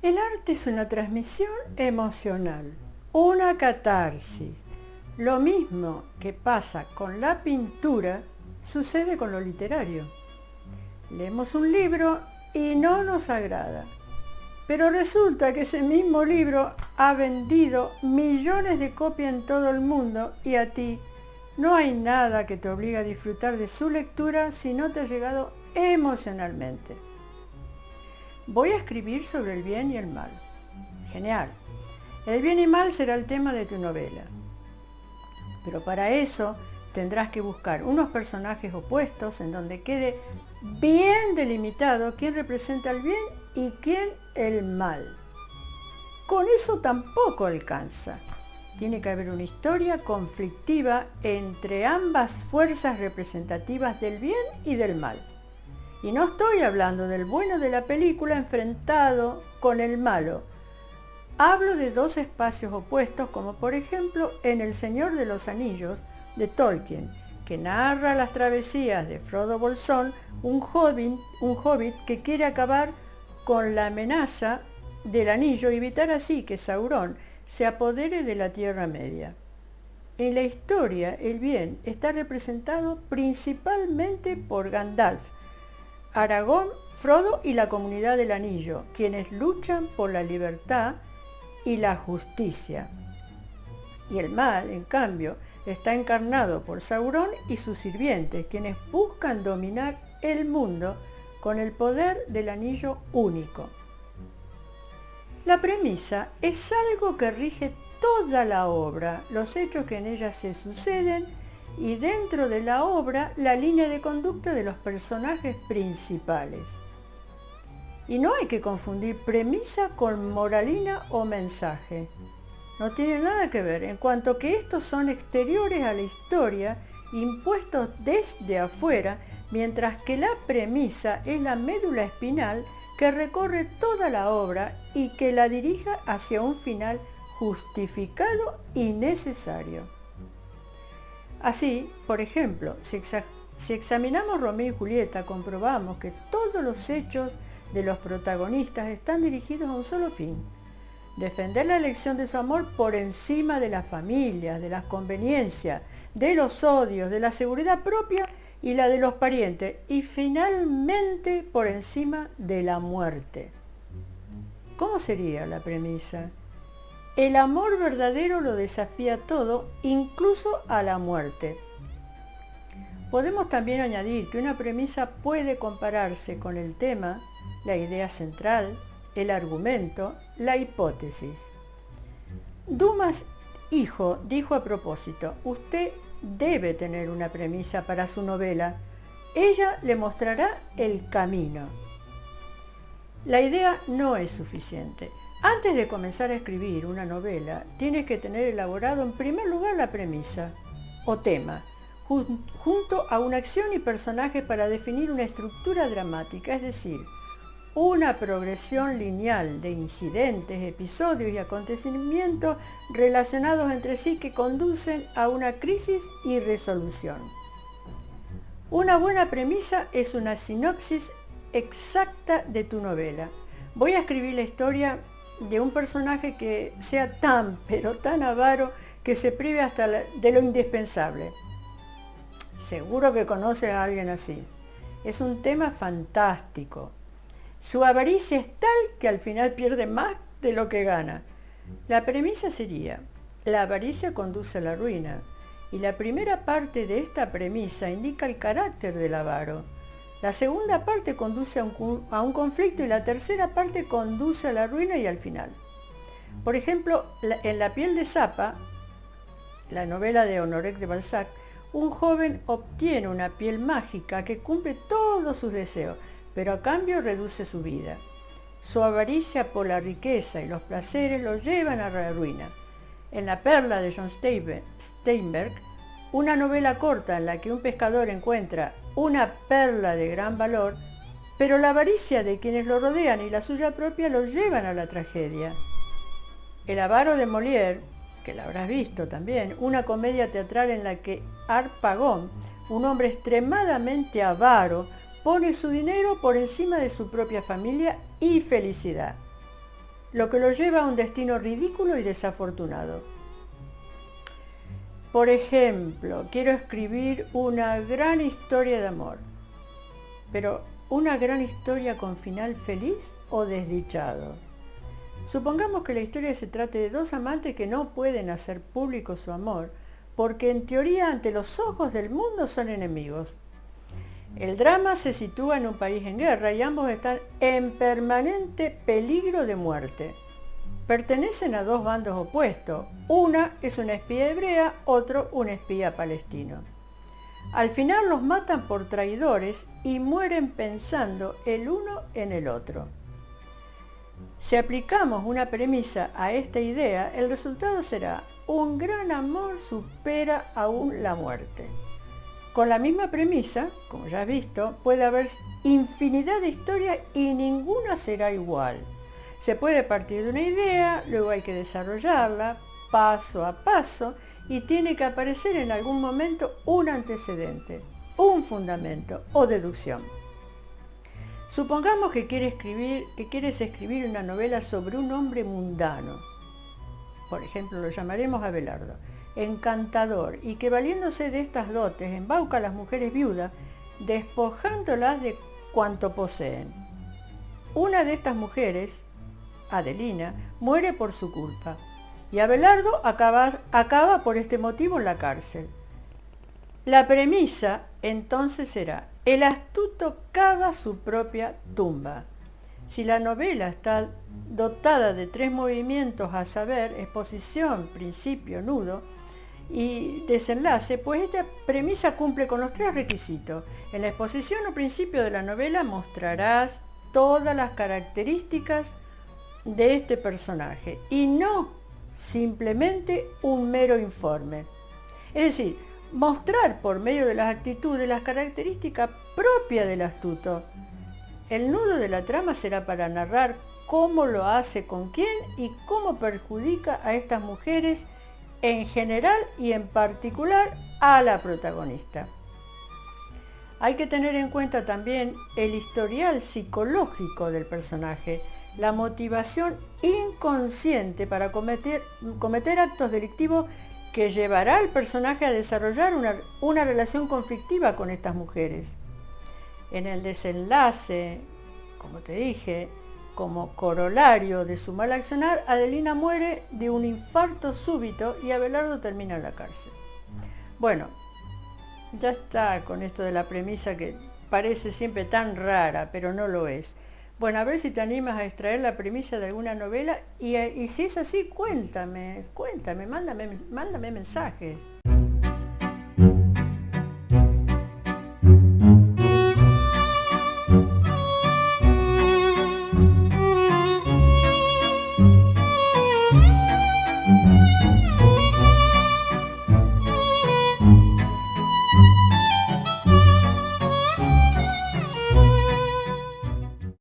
El arte es una transmisión emocional, una catarsis. Lo mismo que pasa con la pintura, sucede con lo literario. Leemos un libro y no nos agrada, pero resulta que ese mismo libro ha vendido millones de copias en todo el mundo y a ti no hay nada que te obligue a disfrutar de su lectura si no te ha llegado emocionalmente. Voy a escribir sobre el bien y el mal. Genial. El bien y mal será el tema de tu novela. Pero para eso tendrás que buscar unos personajes opuestos en donde quede bien delimitado quién representa el bien y quién el mal. Con eso tampoco alcanza. Tiene que haber una historia conflictiva entre ambas fuerzas representativas del bien y del mal. Y no estoy hablando del bueno de la película enfrentado con el malo. Hablo de dos espacios opuestos, como por ejemplo en El Señor de los Anillos de Tolkien, que narra las travesías de Frodo Bolsón, un hobbit que quiere acabar con la amenaza del anillo y evitar así que Sauron se apodere de la Tierra Media. En la historia, el bien está representado principalmente por Gandalf, Aragorn, Frodo y la Comunidad del Anillo, quienes luchan por la libertad y la justicia. Y el mal, en cambio, está encarnado por Sauron y sus sirvientes, quienes buscan dominar el mundo con el poder del anillo único. La premisa es algo que rige toda la obra, los hechos que en ella se suceden y dentro de la obra la línea de conducta de los personajes principales. Y no hay que confundir premisa con moralina o mensaje. No tiene nada que ver, en cuanto que estos son exteriores a la historia, impuestos desde afuera, mientras que la premisa es la médula espinal que recorre toda la obra y que la dirija hacia un final justificado y necesario. Así, por ejemplo, si examinamos Romeo y Julieta, comprobamos que todos los hechos de los protagonistas están dirigidos a un solo fin: defender la elección de su amor por encima de la familia, de las conveniencias, de los odios, de la seguridad propia y la de los parientes, y finalmente por encima de la muerte. ¿Cómo sería la premisa? El amor verdadero lo desafía todo, incluso a la muerte. Podemos también añadir que una premisa puede compararse con el tema, la idea central, el argumento, la hipótesis. Dumas hijo dijo a propósito: usted debe tener una premisa para su novela. Ella le mostrará el camino. La idea no es suficiente. Antes de comenzar a escribir una novela, tienes que tener elaborado en primer lugar la premisa o tema, junto a una acción y personajes para definir una estructura dramática, es decir, una progresión lineal de incidentes, episodios y acontecimientos relacionados entre sí que conducen a una crisis y resolución. Una buena premisa es una sinopsis exacta de tu novela. Voy a escribir la historia de un personaje que sea tan, pero tan avaro que se prive hasta de lo indispensable. Seguro que conoces a alguien así. Es un tema fantástico. Su avaricia es tal que al final pierde más de lo que gana. La premisa sería: la avaricia conduce a la ruina, y la primera parte de esta premisa indica el carácter del avaro. La segunda parte conduce a un conflicto y la tercera parte conduce a la ruina y al final. Por ejemplo, en La piel de Zapa, la novela de Honoré de Balzac, un joven obtiene una piel mágica que cumple todos sus deseos, pero a cambio reduce su vida. Su avaricia por la riqueza y los placeres lo llevan a la ruina. En La perla de John Steinbeck, una novela corta en la que un pescador encuentra una perla de gran valor, pero la avaricia de quienes lo rodean y la suya propia lo llevan a la tragedia. El avaro de Molière, que la habrás visto también, una comedia teatral en la que Harpagon, un hombre extremadamente avaro, pone su dinero por encima de su propia familia y felicidad. lo que lo lleva a un destino ridículo y desafortunado. Por ejemplo, quiero escribir una gran historia de amor, pero ¿una gran historia con final feliz o desdichado? Supongamos que la historia se trate de dos amantes que no pueden hacer público su amor, porque en teoría ante los ojos del mundo son enemigos. El drama se sitúa en un país en guerra y ambos están en permanente peligro de muerte. Pertenecen a dos bandos opuestos. Una es una espía hebrea, otro un espía palestino. Al final los matan por traidores y mueren pensando el uno en el otro. Si aplicamos una premisa a esta idea, el resultado será: un gran amor supera aún la muerte. Con la misma premisa, como ya has visto, puede haber infinidad de historias y ninguna será igual. Se puede partir de una idea, luego hay que desarrollarla paso a paso y tiene que aparecer en algún momento un antecedente, un fundamento o deducción. Supongamos que quieres escribir una novela sobre un hombre mundano. Por ejemplo, lo llamaremos Abelardo, encantador, y que valiéndose de estas dotes embauca a las mujeres viudas, despojándolas de cuanto poseen. Una de estas mujeres, Adelina, muere por su culpa, y Abelardo acaba por este motivo en la cárcel. La premisa entonces será: el astuto cava su propia tumba. Si la novela está dotada de 3 movimientos, a saber, exposición, principio, nudo y desenlace, pues esta premisa cumple con los 3 requisitos. En la exposición o principio de la novela mostrarás todas las características de este personaje y no simplemente un mero informe. Es decir, mostrar por medio de las actitudes las características propias del astuto. El nudo de la trama será para narrar cómo lo hace con quién y cómo perjudica a estas mujeres en general y en particular a la protagonista. Hay que tener en cuenta también el historial psicológico del personaje, la motivación inconsciente para cometer actos delictivos que llevará al personaje a desarrollar una relación conflictiva con estas mujeres. En el desenlace, como te dije, como corolario de su mal accionar, Adelina muere de un infarto súbito y Abelardo termina en la cárcel. Bueno, ya está con esto de la premisa que parece siempre tan rara, pero no lo es. Bueno, a ver si te animas a extraer la premisa de alguna novela y si es así, cuéntame, mándame mensajes.